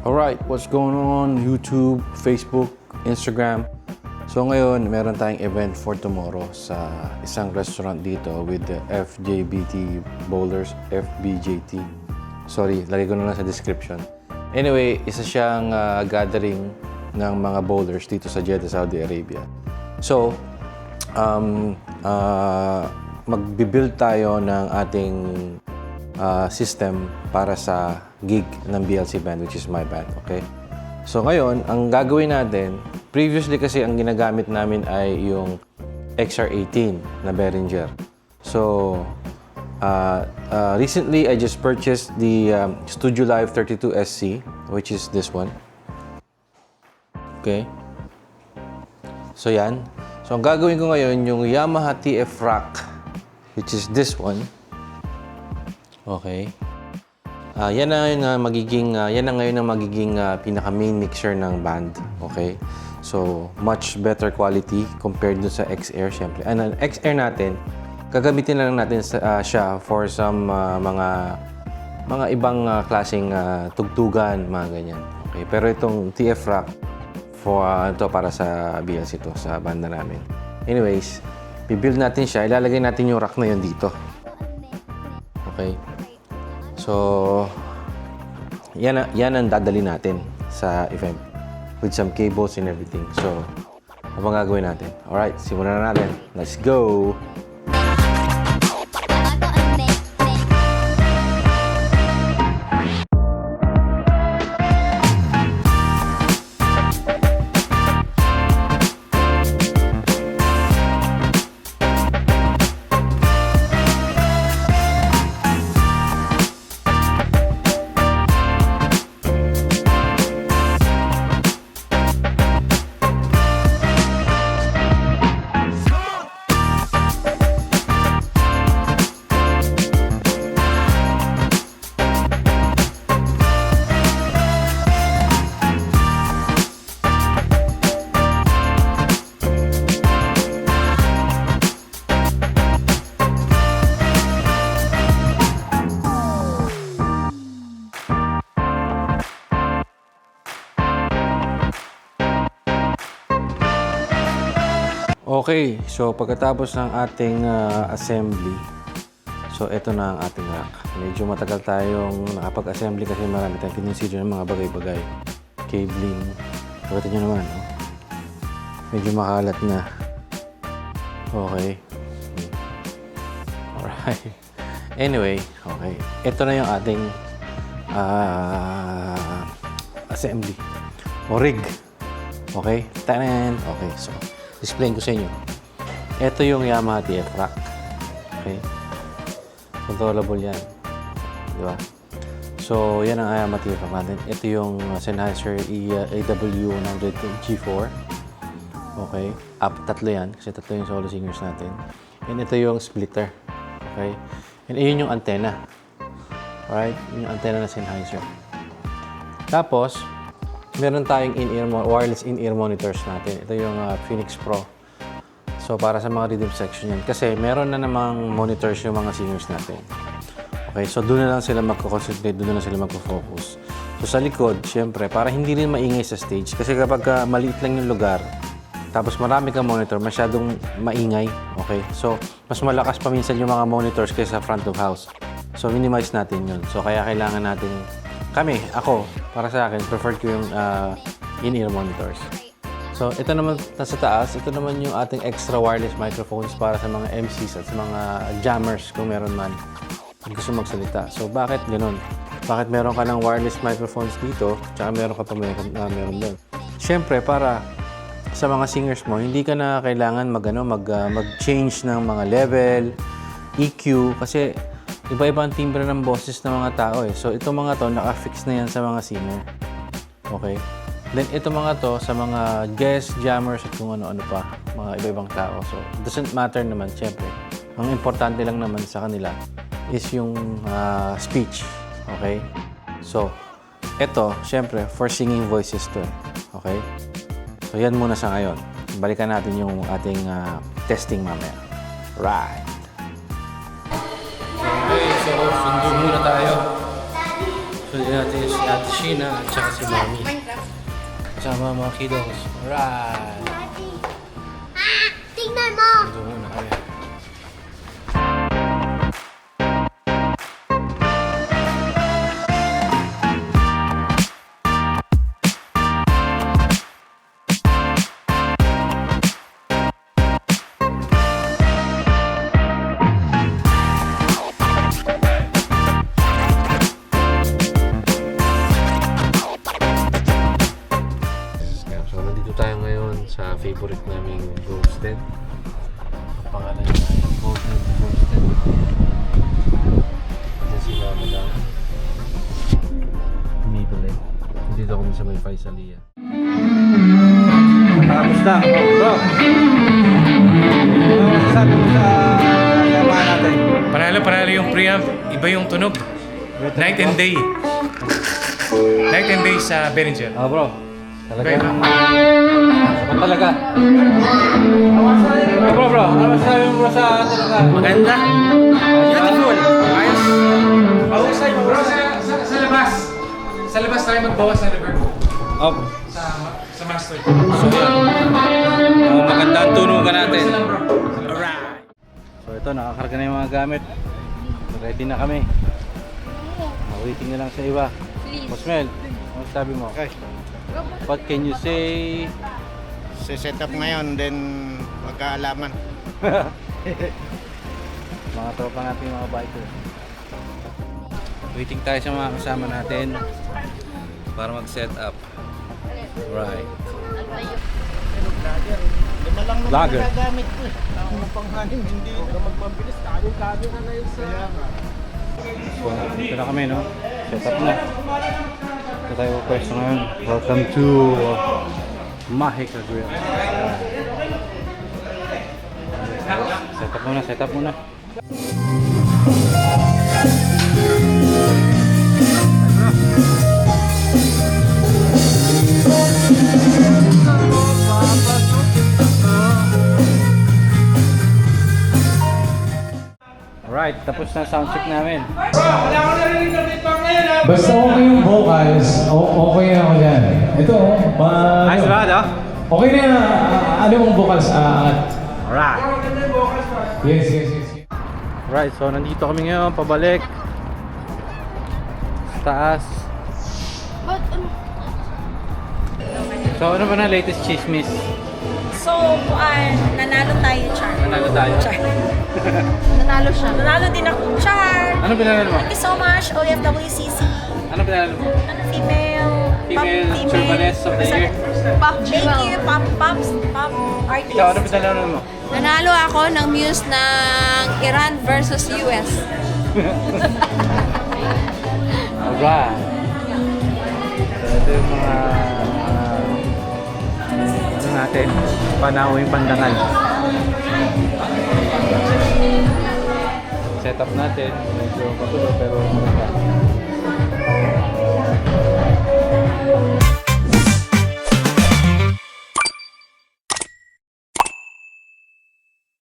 Alright, what's going on YouTube, Facebook, Instagram? So ngayon, meron tayong event for tomorrow sa isang restaurant dito with the FJBT Bowlers, FBJT. Sorry, lagay ko na lang sa description. Anyway, isa siyang gathering ng mga bowlers dito sa Jeddah, Saudi Arabia. So, magbibuild tayo ng ating system para sa gig ng BLC band, which is my band, okay? So ngayon, ang gagawin natin, previously kasi ang ginagamit namin ay yung XR18 na Behringer. So, recently I just purchased the Studio Live 32SC, which is this one. Okay? So yan. So ang gagawin ko ngayon, yung Yamaha TF Rack, which is this one. Okay. Yan na ngayon ang magiging pinaka main mixer ng band. Okay. So much better quality compared dun sa XR syempre. Ang XR natin, gagamitin na lang natin siya for some mga ibang klaseng tugtugan, mga ganyan. Okay. Pero itong TF Rack for ito para sa BLC to, sa banda namin. Anyways, i-build natin siya. Ilalagay natin yung rack na yun dito. Okay. So, yan ang dadali natin sa event with some cables and everything. So, ano bang gagawin natin? Alright, simulan na natin. Let's go! Okay, so pagkatapos ng ating assembly, so ito na ang ating rack. Medyo matagal tayong nakapag-assembly kasi marami tayong kinonsider ng mga bagay-bagay. Cabling. Pakita nyo naman, no? Medyo makalat na. Okay. Alright. Anyway, okay. Ito na yung ating assembly. O rig. Okay? Tanan! Okay, so explain ko sa inyo. Ito yung Yamaha TF Rack. Okay? Controllable yan. Di ba? So, yan ang Yamaha TF Rack natin. Ito yung Sennheiser AW100 G4. Okay? Tatlo yan. Kasi tatlo yung solo singers natin. And ito yung splitter. Okay? And yun yung antenna. Alright? Yun yung antenna na Sennheiser. Tapos, meron tayong wireless in-ear monitors natin. Ito yung Phoenix Pro. So, para sa mga rhythm section yan. Kasi meron na namang monitors yung mga singers natin. Okay, so doon na lang sila magko-concentrate, doon na lang sila magko-focus. So, sa likod, syempre, para hindi rin maingay sa stage. Kasi kapag maliit lang yung lugar, tapos marami kang monitor, masyadong maingay. Okay, so mas malakas pa minsan yung mga monitors kaysa front of house. So, minimize natin yun. So, kaya kailangan natin ako, para sa akin, preferred ko yung in-ear monitors. So, ito naman nasa taas, ito naman yung ating extra wireless microphones para sa mga MCs at sa mga jammers kung meron man gusto magsalita. So, bakit ganun? Bakit meron ka ng wireless microphones dito, tsaka meron ka pa meron doon? Siyempre, para sa mga singers mo, hindi ka na kailangan mag-change ng mga level, EQ, kasi iba-iba ang timbre ng boses ng mga tao eh. So, itong mga to, naka-fix na yan sa mga singer. Okay? Then, itong mga to, sa mga guest, jammers, at kung ano-ano pa, mga iba-ibang tao. So, it doesn't matter naman, syempre. Ang importante lang naman sa kanila is yung speech. Okay? So, ito, syempre, for singing voices to eh. Okay? So, yan muna sa ngayon. Balikan natin yung ating testing mamaya. Right! Okay, so sundo muna tayo. Pwede natin si Ate Sheena at saka si Mami. Kasama mga kiddos. Alright! Tingnan mo! Ito muna kami. So, nandito tayo ngayon sa favorite naming roasted. Ang pangalan niya ay Golden Roasted. Ito sila madam. Maybelline. Dito kami sa may Faisalia. Kamusta? Bro, ano masasabi mo sa Yamaha natin? Panalo yung preamp, iba yung tunog. Night and day. Night and day sa Behringer. Bro, talaga. Iba. Sapat talaga. Bro, ano masasabi mo sa talaga? Maganda. Beautiful. Ayos. Mahusay. Bro, sa labas. Sa labas tayo magbawas ng reverb. Sa master. So yan. Maganda ang tunugan natin. Isa lang, bro. Alright. So ito, nakakarga na yung mga gamit. Ready na kami. Waiting na lang sa iba. Boss Mel, ano sabi mo? Okay. What can you say? Set up ngayon, then magkaalaman. Mga tropa natin, mga biker. Waiting tayo sa mga kasama natin para mag-set up. Right. Lima lang naman Vlogger. nagagamit ko eh. Ang panghanim, hindi na magpabilis. Kayong camera na yun sa... So, ito na kami, no? Set up na. Ito tayo pwesto ngayon. Welcome to Mahika Grill. Set up muna. Alright, tapos na soundcheck namin. Basta okay yung vocals, okay na ako dyan. Ito, Ayos ba, no? okay na, ano yung vocals? Alright. Yes. Alright, so nandito kami ngayon, pabalik. Sa taas. So ano ba na latest chismis? So, nanalo tayo, Char. Nanalo tayo? Char. Nanalo siya. Nanalo din ako, Char. Ano pinanalo mo? Thank you so much, OFWCC. Ano pinanalo mo? Ano, female Chauvinist of the Year. Thank you, pop artist. Ikaw, ano pinanalo mo? Nanalo ako ng Muse ng Iran versus US. Alright. So ito yung mga ano natin, panawing pandangal. Setup natin, medyo patuloy pero maganda.